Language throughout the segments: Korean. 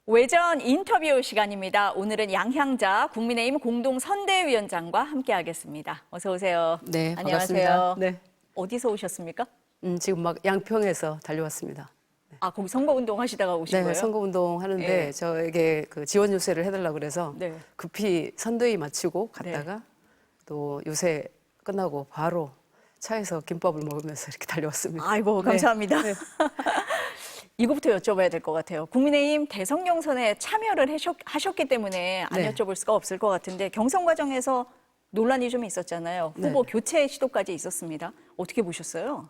외전 인터뷰 시간입니다. 오늘은 양향자 국민의힘 공동선대위원장과 함께하겠습니다. 어서 오세요. 네, 안녕하세요. 반갑습니다. 네, 어디서 오셨습니까? 지금 막 양평에서 달려왔습니다. 아, 거기 선거운동 하시다가 오신 네, 거예요? 선거운동 하는데 네. 저에게 그 지원 유세를 해달라고 그래서 네. 급히 선대위 마치고 갔다가 또 유세 끝나고 바로 차에서 김밥을 먹으면서 이렇게 달려왔습니다. 아이고, 감사합니다. 네. 이거부터 여쭤봐야 될 것 같아요. 국민의힘 대선 경선에 참여를 하셨기 때문에 안 네. 여쭤볼 수가 없을 것 같은데 경선 과정에서 논란이 좀 있었잖아요. 후보 네. 교체 시도까지 있었습니다. 어떻게 보셨어요?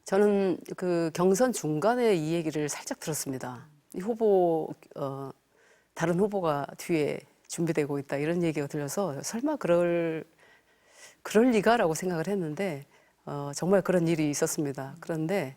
저는 그 경선 중간에 이 얘기를 살짝 들었습니다. 이 후보 다른 후보가 뒤에 준비되고 있다 이런 얘기가 들려서 설마 그럴 리가라고 생각을 했는데 정말 그런 일이 있었습니다. 그런데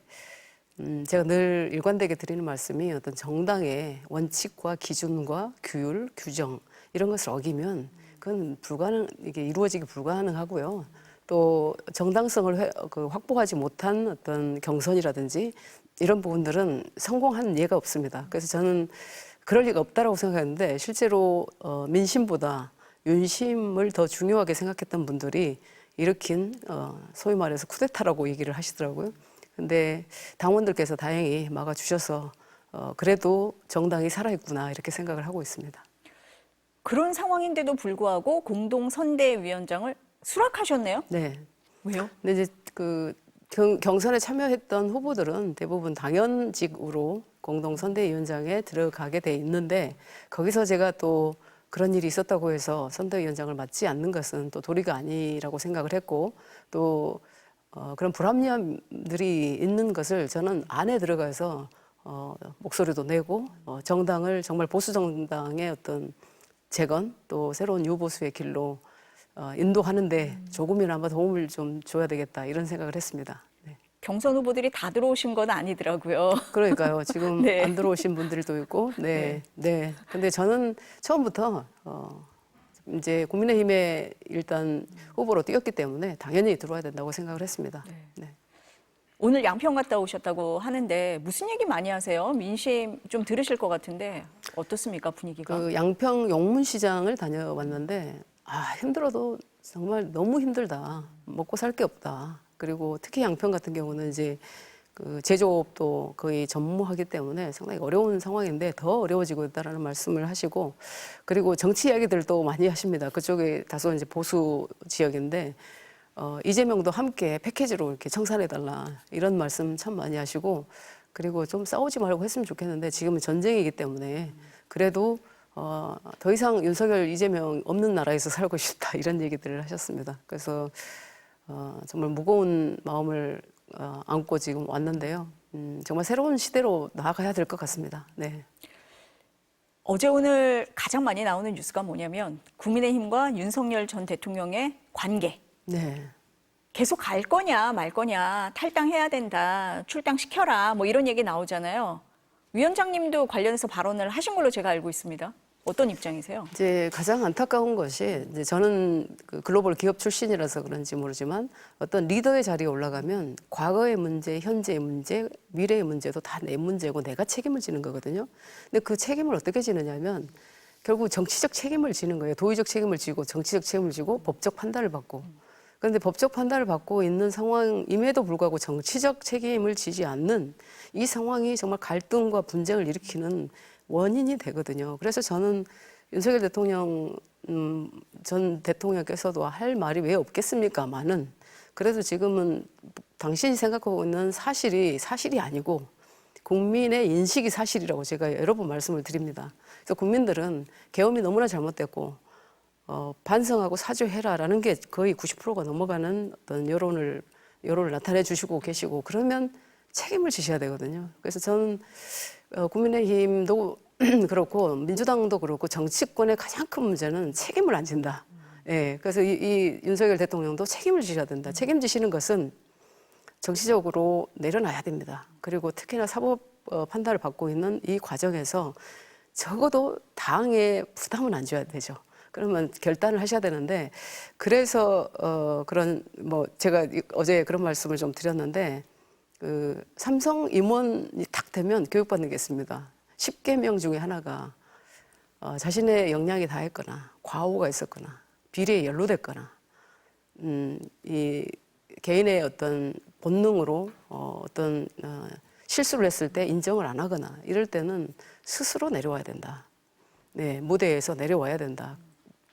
제가 늘 일관되게 드리는 말씀이 어떤 정당의 원칙과 기준과 규율, 규정 이런 것을 어기면 그건 이게 이루어지기 불가능하고요. 또 정당성을 확보하지 못한 어떤 경선이라든지 이런 부분들은 성공한 예가 없습니다. 그래서 저는 그럴 리가 없다라고 생각했는데 실제로 민심보다 윤심을 더 중요하게 생각했던 분들이 일으킨 소위 말해서 쿠데타라고 얘기를 하시더라고요. 근데 당원들께서 다행히 막아주셔서 그래도 정당이 살아있구나 이렇게 생각을 하고 있습니다. 그런 상황인데도 불구하고 공동선대위원장을 수락하셨네요? 네. 왜요? 근데 이제 그 경선에 참여했던 후보들은 대부분 당연직으로 공동선대위원장에 들어가게 돼 있는데 거기서 제가 또 그런 일이 있었다고 해서 선대위원장을 맡지 않는 것은 또 도리가 아니라고 생각을 했고 또 그런 불합리함들이 있는 것을 저는 안에 들어가서 목소리도 내고 정당을 정말 보수 정당의 어떤 재건 또 새로운 유보수의 길로 인도하는데 조금이나마 도움을 좀 줘야 되겠다 이런 생각을 했습니다. 네. 경선 후보들이 다 들어오신 건 아니더라고요. 그러니까요. 지금 네. 안 들어오신 분들도 있고, 네, 네. 근데 저는 처음부터 이제 국민의힘에 일단 후보로 뛰었기 때문에 당연히 들어와야 된다고 생각을 했습니다. 네. 오늘 양평 갔다 오셨다고 하는데 무슨 얘기 많이 하세요? 민심 좀 들으실 것 같은데 어떻습니까, 분위기가? 그 양평 용문시장을 다녀왔는데 힘들어도 정말 너무 힘들다. 먹고 살 게 없다. 그리고 특히 양평 같은 경우는 이제 그 제조업도 거의 전무하기 때문에 상당히 어려운 상황인데 더 어려워지고 있다라는 말씀을 하시고 그리고 정치 이야기들도 많이 하십니다. 그쪽에 다소 이제 보수 지역인데 이재명도 함께 패키지로 이렇게 청산해달라 이런 말씀 참 많이 하시고 그리고 좀 싸우지 말고 했으면 좋겠는데 지금은 전쟁이기 때문에 그래도 더 이상 윤석열, 이재명 없는 나라에서 살고 싶다 이런 얘기들을 하셨습니다. 그래서 정말 무거운 마음을 안고 지금 왔는데요. 정말 새로운 시대로 나아가야 될 것 같습니다. 네. 어제 오늘 가장 많이 나오는 뉴스가 뭐냐면 국민의힘과 윤석열 전 대통령의 관계. 네. 계속 갈 거냐 말 거냐 탈당해야 된다 출당시켜라 뭐 이런 얘기 나오잖아요. 위원장님도 관련해서 발언을 하신 걸로 제가 알고 있습니다. 어떤 입장이세요? 이제 가장 안타까운 것이 이제 저는 그 글로벌 기업 출신이라서 그런지 모르지만 어떤 리더의 자리에 올라가면 과거의 문제, 현재의 문제, 미래의 문제도 다 내 문제고 내가 책임을 지는 거거든요. 근데 그 책임을 어떻게 지느냐면 결국 정치적 책임을 지는 거예요. 도의적 책임을 지고 정치적 책임을 지고 법적 판단을 받고. 그런데 법적 판단을 받고 있는 상황임에도 불구하고 정치적 책임을 지지 않는 이 상황이 정말 갈등과 분쟁을 일으키는 원인이 되거든요. 그래서 저는 윤석열 대통령 전 대통령께서도 할 말이 왜 없겠습니까만은 그래도 지금은 당신이 생각하고 있는 사실이 아니고 국민의 인식이 사실이라고 제가 여러 번 말씀을 드립니다. 그래서 국민들은 계엄이 너무나 잘못됐고 반성하고 사죄해라라는 게 거의 90%가 넘어가는 어떤 여론을 나타내 주시고 계시고 그러면 책임을 지셔야 되거든요. 그래서 저는 국민의힘도 그렇고 민주당도 그렇고 정치권의 가장 큰 문제는 책임을 안 진다. 예, 그래서 이 윤석열 대통령도 책임을 지셔야 된다. 책임지시는 것은 정치적으로 내려놔야 됩니다. 그리고 특히나 사법 판단을 받고 있는 이 과정에서 적어도 당의 부담은 안 줘야 되죠. 그러면 결단을 하셔야 되는데 그래서 그런 제가 어제 그런 말씀을 좀 드렸는데 그 삼성 임원이 딱 되면 교육받는 게 있습니다. 10계명 중에 하나가 자신의 역량이 다했거나 과오가 있었거나 비리에 연루됐거나 이 개인의 어떤 본능으로 어떤 실수를 했을 때 인정을 안 하거나 이럴 때는 스스로 내려와야 된다. 네, 무대에서 내려와야 된다.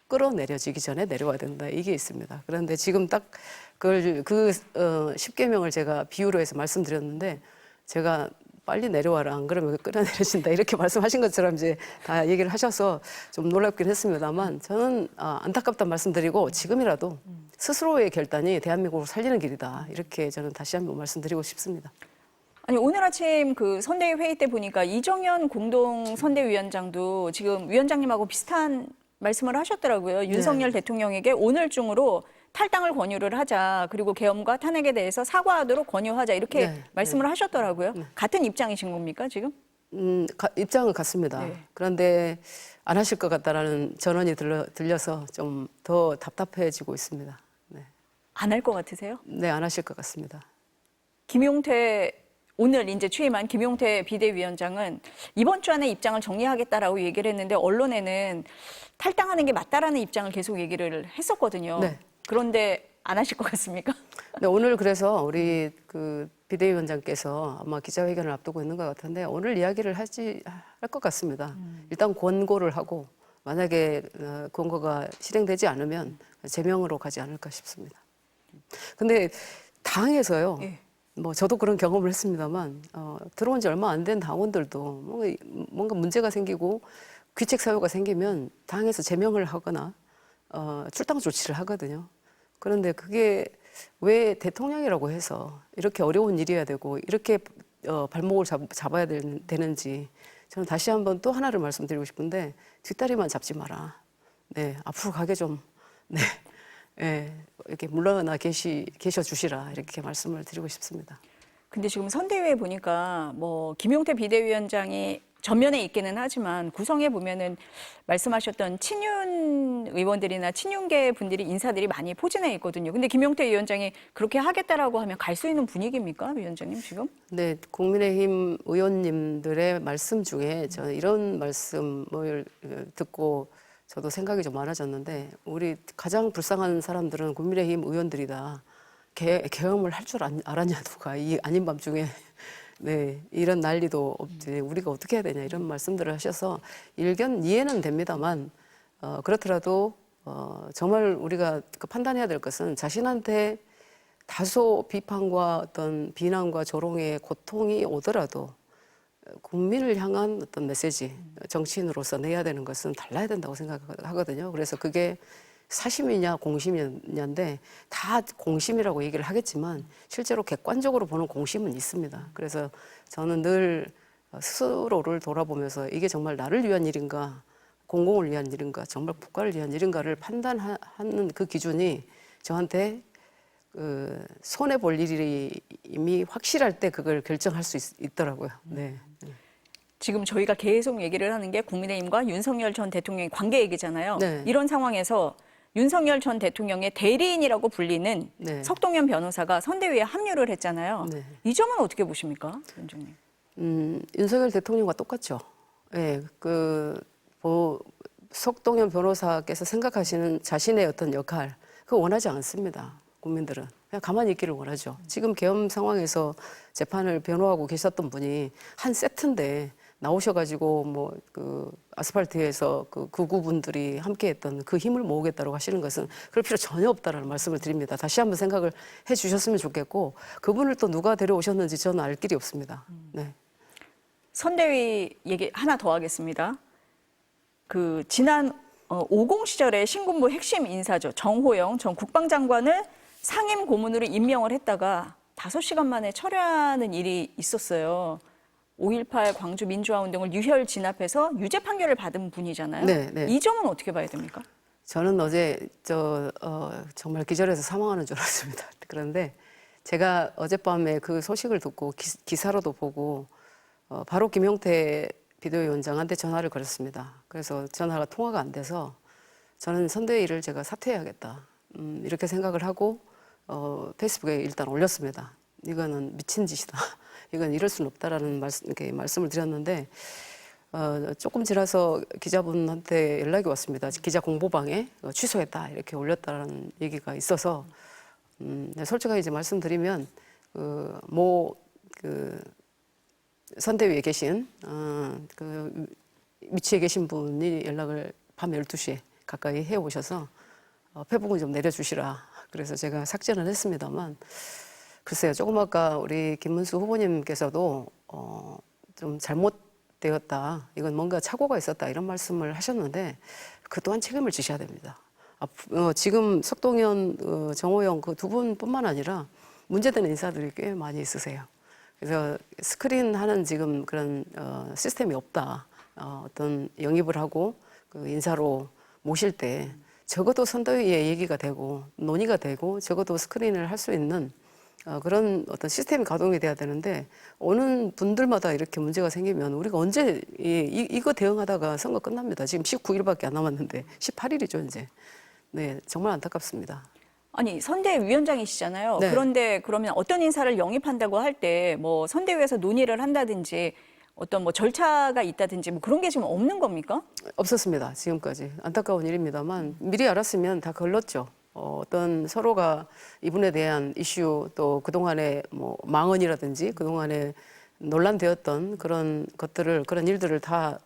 끌어내려지기 전에 내려와야 된다. 이게 있습니다. 그런데 지금 딱 그 10계명을 제가 비유로 해서 말씀드렸는데 제가 빨리 내려와라. 안 그러면 끌어내려진다. 이렇게 말씀하신 것처럼 이제 다 얘기를 하셔서 좀 놀랍긴 했습니다만 저는 안타깝다 말씀드리고 지금이라도 스스로의 결단이 대한민국을 살리는 길이다. 이렇게 저는 다시 한번 말씀드리고 싶습니다. 아니 오늘 아침 그 선대위 회의 때 보니까 이정현 공동 선대위원장도 지금 위원장님하고 비슷한 말씀을 하셨더라고요. 윤석열 대통령에게 오늘 중으로 탈당을 권유를 하자. 그리고 계엄과 탄핵에 대해서 사과하도록 권유하자. 이렇게 말씀을 하셨더라고요. 같은 입장이신 겁니까 지금? 입장은 같습니다. 네. 그런데 안 하실 것 같다라는 전언이 들려서 좀 더 답답해지고 있습니다. 네, 안 할 것 같으세요? 네, 안 하실 것 같습니다. 김용태 오늘 이제 취임한 김용태 비대위원장은 이번 주 안에 입장을 정리하겠다라고 얘기를 했는데 언론에는 탈당하는 게 맞다라는 입장을 계속 얘기를 했었거든요. 네. 그런데 안 하실 것 같습니까? 네, 오늘 그래서 우리 그 비대위원장께서 아마 기자회견을 앞두고 있는 것 같은데 오늘 이야기를 할 것 같습니다. 일단 권고를 하고 만약에 권고가 실행되지 않으면 제명으로 가지 않을까 싶습니다. 근데 당에서요. 예. 뭐 저도 그런 경험을 했습니다만 들어온 지 얼마 안 된 당원들도 뭔가 문제가 생기고 귀책 사유가 생기면 당에서 제명을 하거나 출당 조치를 하거든요. 그런데 그게 왜 대통령이라고 해서 이렇게 어려운 일이어야 되고 이렇게 발목을 잡아야 되는지 저는 다시 한번 또 하나를 말씀드리고 싶은데 뒷다리만 잡지 마라. 네, 앞으로 가게 좀 네, 네, 이렇게 물러나 계셔 주시라 이렇게 말씀을 드리고 싶습니다. 근데 지금 선대위에 보니까 뭐 김용태 비대위원장이 전면에 있기는 하지만 구성에 보면은 말씀하셨던 친윤 의원들이나 친윤계 분들이 인사들이 많이 포진해 있거든요. 근데 김용태 위원장이 그렇게 하겠다라고 하면 갈 수 있는 분위기입니까, 위원장님 지금? 네, 국민의힘 의원님들의 말씀 중에 저는 이런 말씀을 듣고 저도 생각이 좀 많아졌는데 우리 가장 불쌍한 사람들은 국민의힘 의원들이다. 계엄을 할 줄 알았냐 누가 이 아닌 밤중에 네 이런 난리도 없지 우리가 어떻게 해야 되냐 이런 말씀들을 하셔서 일견 이해는 됩니다만 그렇더라도 정말 우리가 판단해야 될 것은 자신한테 다소 비판과 어떤 비난과 조롱의 고통이 오더라도 국민을 향한 어떤 메시지 정치인으로서 내야 되는 것은 달라야 된다고 생각하거든요. 그래서 그게 사심이냐 공심이냐인데 다 공심이라고 얘기를 하겠지만 실제로 객관적으로 보는 공심은 있습니다. 그래서 저는 늘 스스로를 돌아보면서 이게 정말 나를 위한 일인가 공공을 위한 일인가 정말 국가를 위한 일인가를 판단하는 그 기준이 저한테 손해 볼 일이 이미 확실할 때 그걸 결정할 수 있더라고요. 네. 지금 저희가 계속 얘기를 하는 게 국민의힘과 윤석열 전 대통령의 관계 얘기잖아요. 네. 이런 상황에서 윤석열 전 대통령의 대리인이라고 불리는 네. 석동현 변호사가 선대위에 합류를 했잖아요. 네. 이 점은 어떻게 보십니까, 위원장님? 윤석열 대통령과 똑같죠. 예, 석동현 변호사께서 생각하시는 자신의 어떤 역할, 그거 원하지 않습니다. 국민들은. 그냥 가만히 있기를 원하죠. 지금 계엄 상황에서 재판을 변호하고 계셨던 분이 한 세트인데 나오셔가지고 아스팔트에서 그 구구분들이 함께했던 그 힘을 모으겠다고 하시는 것은 그럴 필요 전혀 없다라는 말씀을 드립니다. 다시 한번 생각을 해주셨으면 좋겠고 그분을 또 누가 데려오셨는지 저는 알 길이 없습니다. 네. 선대위 얘기 하나 더 하겠습니다. 그 지난 50 시절에 신군부 핵심 인사죠. 정호영 전 국방장관을 상임 고문으로 임명을 했다가 5시간 만에 철회하는 일이 있었어요. 5.18 광주 민주화 운동을 유혈 진압해서 유죄 판결을 받은 분이잖아요. 네, 네. 이 점은 어떻게 봐야 됩니까? 저는 어제 정말 기절해서 사망하는 줄 알았습니다. 그런데 제가 어젯밤에 그 소식을 듣고 기사로도 보고 바로 김용태 비대위원장한테 전화를 걸었습니다. 그래서 전화가 통화가 안 돼서 저는 선대위를 제가 사퇴해야겠다. 이렇게 생각을 하고 페이스북에 일단 올렸습니다. 이거는 미친 짓이다. 이건 이럴 수는 없다라는 말씀을 드렸는데 조금 지나서 기자분한테 연락이 왔습니다. 기자 공보방에 취소했다 이렇게 올렸다는 얘기가 있어서 솔직하게 이제 말씀드리면 그 선대위에 계신 그 위치에 계신 분이 연락을 밤 12시에 가까이 해 오셔서 페북은 좀 내려주시라. 그래서 제가 삭제는 했습니다만 글쎄요, 조금 아까 우리 김문수 후보님께서도 좀 잘못되었다. 이건 뭔가 착오가 있었다. 이런 말씀을 하셨는데 그 또한 책임을 지셔야 됩니다. 지금 석동현, 정호영 그 두 분뿐만 아니라 문제되는 인사들이 꽤 많이 있으세요. 그래서 스크린 하는 지금 그런 시스템이 없다. 어떤 영입을 하고 그 인사로 모실 때 적어도 선대위에 얘기가 되고 논의가 되고 적어도 스크린을 할 수 있는 그런 어떤 시스템이 가동이 돼야 되는데 오는 분들마다 이렇게 문제가 생기면 우리가 언제 이거 대응하다가 선거 끝납니다. 지금 19일밖에 안 남았는데 18일이죠 이제. 네, 정말 안타깝습니다. 아니, 선대위원장이시잖아요. 네. 그런데 그러면 어떤 인사를 영입한다고 할 때 뭐 선대위에서 논의를 한다든지 어떤 뭐 절차가 있다든지 뭐 그런 게 지금 없는 겁니까? 없었습니다. 지금까지. 안타까운 일입니다만 미리 알았으면 다 걸렀죠. 어떤 서로가 이분에 대한 이슈 또 그동안의 뭐 망언이라든지 그동안에 논란되었던 그런 것들을 그런 일들을 다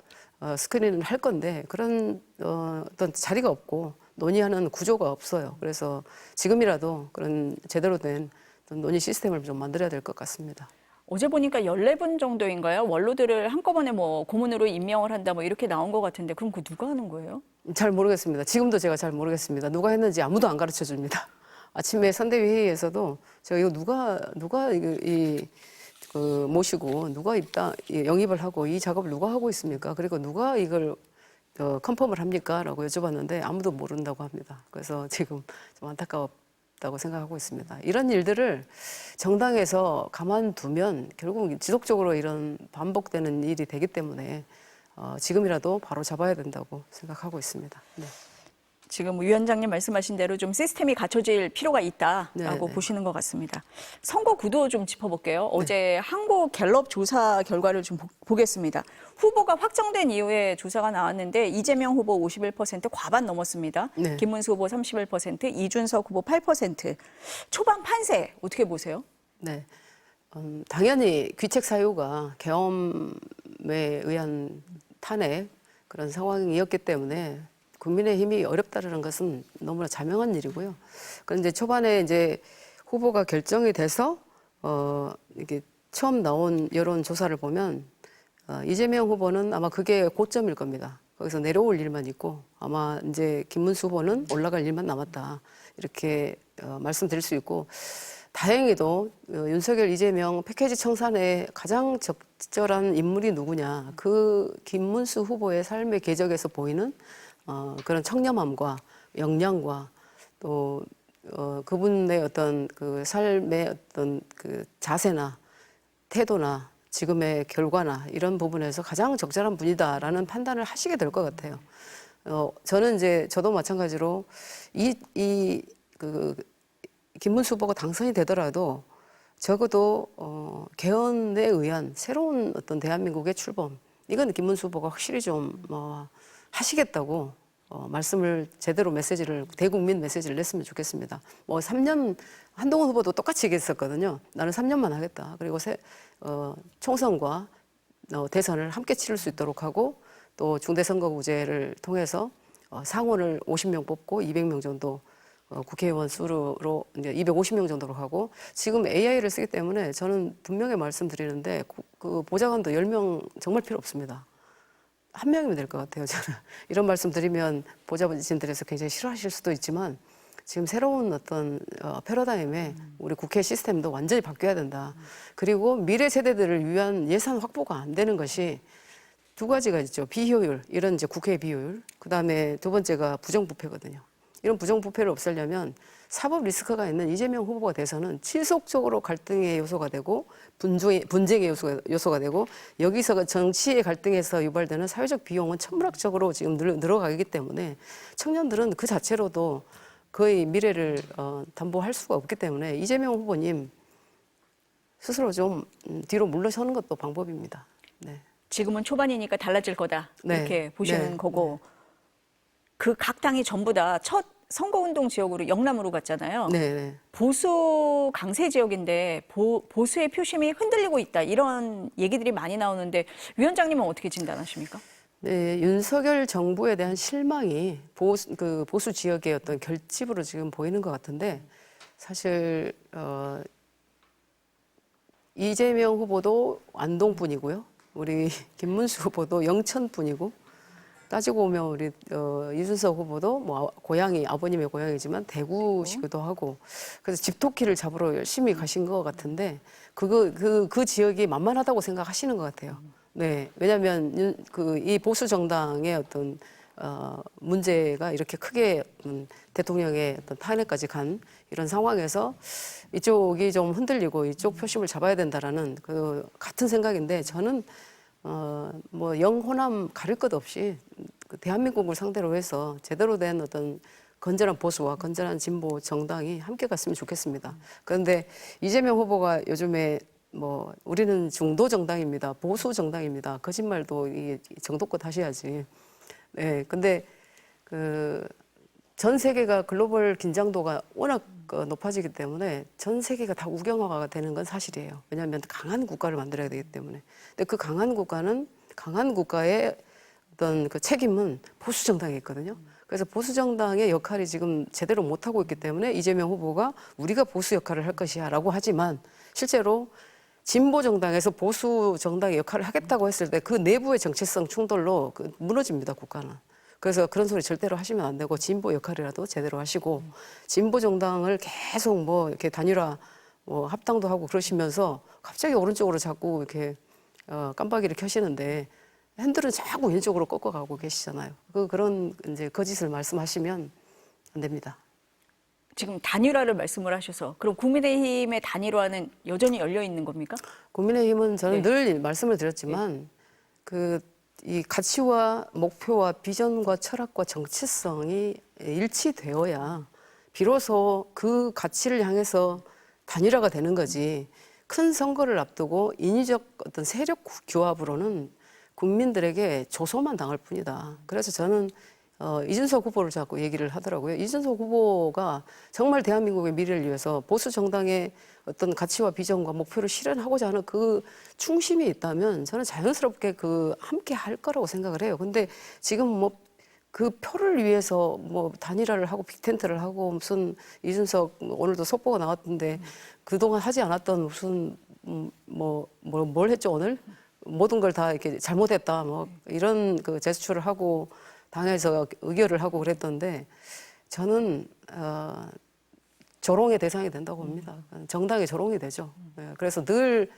스크린을 할 건데 그런 어떤 자리가 없고 논의하는 구조가 없어요. 그래서 지금이라도 그런 제대로 된 어떤 논의 시스템을 좀 만들어야 될 것 같습니다. 어제 보니까 14분 정도인가요? 원로들을 한꺼번에 뭐 고문으로 임명을 한다 뭐 이렇게 나온 것 같은데 그럼 그거 누가 하는 거예요? 잘 모르겠습니다. 지금도 제가 잘 모르겠습니다. 누가 했는지 아무도 안 가르쳐 줍니다. 아침에 선대위 회의에서도 제가 이거 누가 그 모시고 누가 영입을 하고 이 작업을 누가 하고 있습니까? 그리고 누가 이걸 컨펌을 합니까? 라고 여쭤봤는데 아무도 모른다고 합니다. 그래서 지금 좀 안타깝다고 생각하고 있습니다. 이런 일들을 정당에서 가만두면 결국 지속적으로 이런 반복되는 일이 되기 때문에 지금이라도 바로 잡아야 된다고 생각하고 있습니다. 네. 지금 위원장님 말씀하신 대로 좀 시스템이 갖춰질 필요가 있다라고 네. 보시는 것 같습니다. 선거 구도 좀 짚어볼게요. 어제 한국 갤럽 조사 결과를 좀 보겠습니다. 후보가 확정된 이후에 조사가 나왔는데 이재명 후보 51% 과반 넘었습니다. 네. 김문수 후보 31%, 이준석 후보 8%. 초반 판세 어떻게 보세요? 네. 당연히 귀책 사유가 계엄에 의한 탄핵 그런 상황이었기 때문에 국민의힘이 어렵다라는 것은 너무나 자명한 일이고요. 그런데 초반에 이제 후보가 결정이 돼서 이게 처음 나온 여론 조사를 보면 이재명 후보는 아마 그게 고점일 겁니다. 거기서 내려올 일만 있고 아마 이제 김문수 후보는 올라갈 일만 남았다 이렇게 말씀드릴 수 있고 다행히도 윤석열 이재명 패키지 청산에 가장 적절한 인물이 누구냐 그 김문수 후보의 삶의 궤적에서 보이는 그런 청렴함과 역량과 또 그분의 어떤 그 삶의 어떤 그 자세나 태도나 지금의 결과나 이런 부분에서 가장 적절한 분이다라는 판단을 하시게 될 것 같아요. 저는 이제 저도 마찬가지로 그 김문수 후보가 당선이 되더라도 적어도 개헌에 의한 새로운 어떤 대한민국의 출범 이건 김문수 후보가 확실히 좀 하시겠다고 말씀을 제대로 대국민 메시지를 냈으면 좋겠습니다. 3년 한동훈 후보도 똑같이 얘기했었거든요. 나는 3년만 하겠다. 그리고 총선과 대선을 함께 치를 수 있도록 하고 또 중대선거구제를 통해서 상원을 50명 뽑고 200명 정도 국회의원 수로 이제 250명 정도로 하고 지금 AI를 쓰기 때문에 저는 분명히 말씀드리는데 그 보좌관도 10명 정말 필요 없습니다. 한 명이면 될 것 같아요. 저는 이런 말씀 드리면 보좌진들에서 굉장히 싫어하실 수도 있지만 지금 새로운 어떤 패러다임에 우리 국회 시스템도 완전히 바뀌어야 된다. 그리고 미래 세대들을 위한 예산 확보가 안 되는 것이 두 가지가 있죠. 비효율, 이런 이제 국회의 비효율. 그다음에 두 번째가 부정부패거든요. 이런 부정부패를 없애려면 사법 리스크가 있는 이재명 후보가 돼서는 지속적으로 갈등의 요소가 되고 분쟁의 요소가 되고 여기서 정치의 갈등에서 유발되는 사회적 비용은 천문학적으로 지금 늘어가기 때문에 청년들은 그 자체로도 거의 미래를 담보할 수가 없기 때문에 이재명 후보님 스스로 좀 뒤로 물러서는 것도 방법입니다. 네. 지금은 초반이니까 달라질 거다 네. 이렇게 보시는 네. 거고 그 각 당이 전부 다 첫 선거운동 지역으로 영남으로 갔잖아요. 네, 네. 보수 강세 지역인데 보수의 표심이 흔들리고 있다 이런 얘기들이 많이 나오는데 위원장님은 어떻게 진단하십니까? 네, 윤석열 정부에 대한 실망이 보수 지역의 어떤 결집으로 지금 보이는 것 같은데 사실 이재명 후보도 안동뿐이고요. 우리 김문수 후보도 영천뿐이고 따지고 보면 우리 이준석 후보도 뭐 고향이 아버님의 고향이지만 대구시기도 하고 그래서 집토끼를 잡으러 열심히 가신 것 같은데 그 지역이 만만하다고 생각하시는 것 같아요. 네, 왜냐하면 이 보수 정당의 어떤 문제가 이렇게 크게 대통령의 어떤 탄핵까지 간 이런 상황에서 이쪽이 좀 흔들리고 이쪽 표심을 잡아야 된다라는 그 같은 생각인데 저는 뭐 영호남 가릴 것 없이 그 대한민국을 상대로 해서 제대로 된 어떤 건전한 보수와 건전한 진보 정당이 함께 갔으면 좋겠습니다. 그런데 이재명 후보가 요즘에 뭐 우리는 중도 정당입니다, 보수 정당입니다. 거짓말도 이 정도껏 하셔야지. 네, 근데 그 전 세계가 글로벌 긴장도가 워낙 높아지기 때문에 전 세계가 다 우경화가 되는 건 사실이에요. 왜냐하면 강한 국가를 만들어야 되기 때문에. 근데 그 강한 국가의 어떤 그 책임은 보수 정당에 있거든요. 그래서 보수 정당의 역할이 지금 제대로 못 하고 있기 때문에 이재명 후보가 우리가 보수 역할을 할 것이야라고 하지만 실제로 진보 정당에서 보수 정당의 역할을 하겠다고 했을 때 그 내부의 정체성 충돌로 무너집니다, 국가는. 그래서 그런 소리 절대로 하시면 안 되고 진보 역할이라도 제대로 하시고 진보 정당을 계속 뭐 이렇게 단일화 뭐 합당도 하고 그러시면서 갑자기 오른쪽으로 자꾸 이렇게 깜빡이를 켜시는데 핸들은 자꾸 왼쪽으로 꺾어가고 계시잖아요. 그런 이제 거짓을 말씀하시면 안 됩니다. 지금 단일화를 말씀을 하셔서 그럼 국민의힘의 단일화는 여전히 열려 있는 겁니까? 국민의힘은 저는 네. 늘 말씀을 드렸지만 이 가치와 목표와 비전과 철학과 정체성이 일치되어야 비로소 그 가치를 향해서 단일화가 되는 거지. 큰 선거를 앞두고 인위적 어떤 세력 규합으로는 국민들에게 조소만 당할 뿐이다. 그래서 저는 이준석 후보를 자꾸 얘기를 하더라고요. 이준석 후보가 정말 대한민국의 미래를 위해서 보수 정당의 어떤 가치와 비전과 목표를 실현하고자 하는 그 충심이 있다면 저는 자연스럽게 함께 할 거라고 생각을 해요. 근데 지금 뭐 그 표를 위해서 뭐 단일화를 하고 빅텐트를 하고 무슨 이준석 오늘도 속보가 나왔던데 그동안 하지 않았던 무슨 뭘 했죠 오늘? 모든 걸 다 이렇게 잘못했다 뭐 이런 그 제스처를 하고 당에서 의결을 하고 그랬던데 저는 조롱의 대상이 된다고 봅니다. 정당의 조롱이 되죠. 그래서 늘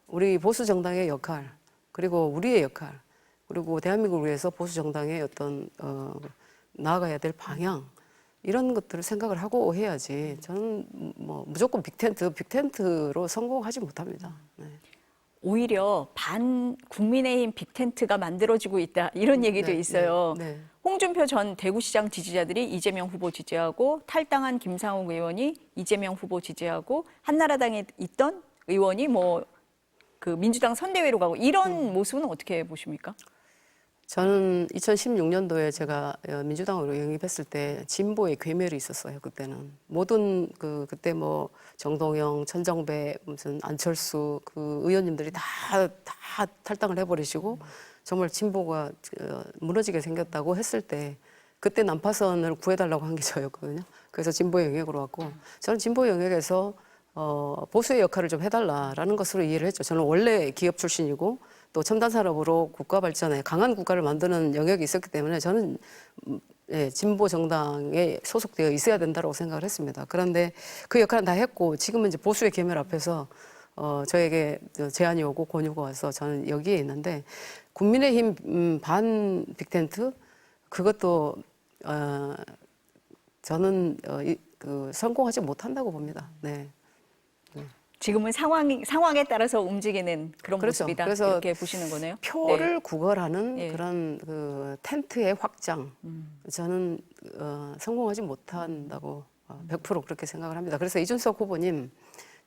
우리 보수 정당의 역할 그리고 우리의 역할 그리고 대한민국을 위해서 보수 정당의 어떤 나아가야 될 방향 이런 것들을 생각을 하고 해야지 저는 뭐 무조건 빅텐트로 성공하지 못합니다. 네. 오히려 반 국민의힘 빅텐트가 만들어지고 있다 이런 얘기도 있어요. 네. 홍준표 전 대구시장 지지자들이 이재명 후보 지지하고 탈당한 김상욱 의원이 이재명 후보 지지하고 한나라당에 있던 의원이 뭐 그 민주당 선대위로 가고 이런 모습은 어떻게 보십니까? 저는 2016년도에 제가 민주당으로 영입했을 때 진보의 괴멸이 있었어요. 그때는 모든 그때 뭐 정동영, 천정배, 무슨 안철수 그 의원님들이 다 탈당을 해버리시고 정말 진보가 무너지게 생겼다고 했을 때 그때 난파선을 구해달라고 한 게 저였거든요. 그래서 진보 영역으로 왔고 저는 진보 영역에서 보수의 역할을 좀 해달라라는 것으로 이해를 했죠. 저는 원래 기업 출신이고 또 첨단 산업으로 국가 발전에 강한 국가를 만드는 영역이 있었기 때문에 저는 진보 정당에 소속되어 있어야 된다고 생각을 했습니다. 그런데 그 역할은 다 했고 지금은 이제 보수의 계멸 앞에서 저에게 제안이 오고 권유가 와서 저는 여기에 있는데 국민의힘 반 빅텐트 그것도 저는 성공하지 못한다고 봅니다. 네. 지금은 상황에 따라서 움직이는 그런 그렇죠. 모습이다. 그래서 이렇게 보시는 거네요. 표를 구걸하는 네. 그런 텐트의 확장 저는 성공하지 못한다고 100% 그렇게 생각을 합니다. 그래서 이준석 후보님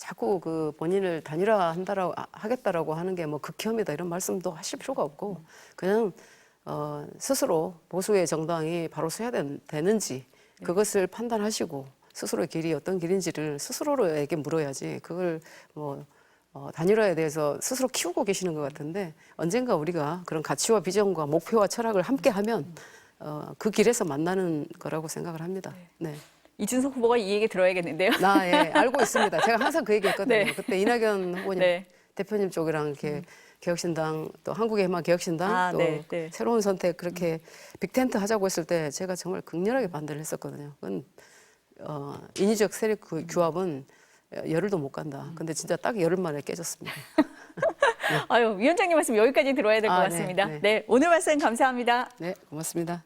자꾸 그 본인을 단일화한다라고 하겠다라고 하는 게 뭐 극혐이다 이런 말씀도 하실 필요가 없고 그냥 스스로 보수의 정당이 바로 서야 되는지 그것을 판단하시고 스스로의 길이 어떤 길인지를 스스로에게 물어야지 그걸 뭐 단일화에 대해서 스스로 키우고 계시는 것 같은데 언젠가 우리가 그런 가치와 비전과 목표와 철학을 함께하면 그 길에서 만나는 거라고 생각을 합니다. 네. 이준석 후보가 이 얘기 들어야겠는데요. 예, 알고 있습니다. 제가 항상 그 얘기했거든요. 네. 그때 이낙연 후보님 네. 대표님 쪽이랑 이렇게 개혁신당 또 한국의 희망 개혁신당 또 네, 네. 새로운 선택 그렇게 빅텐트 하자고 했을 때 제가 정말 극렬하게 반대를 했었거든요. 그건 인위적 세력 규합은 열흘도 못 간다. 근데 진짜 딱 열흘 만에 깨졌습니다. 아유, 위원장님 말씀 여기까지 들어야 될 것 네, 같습니다. 네. 네, 오늘 말씀 감사합니다. 네, 고맙습니다.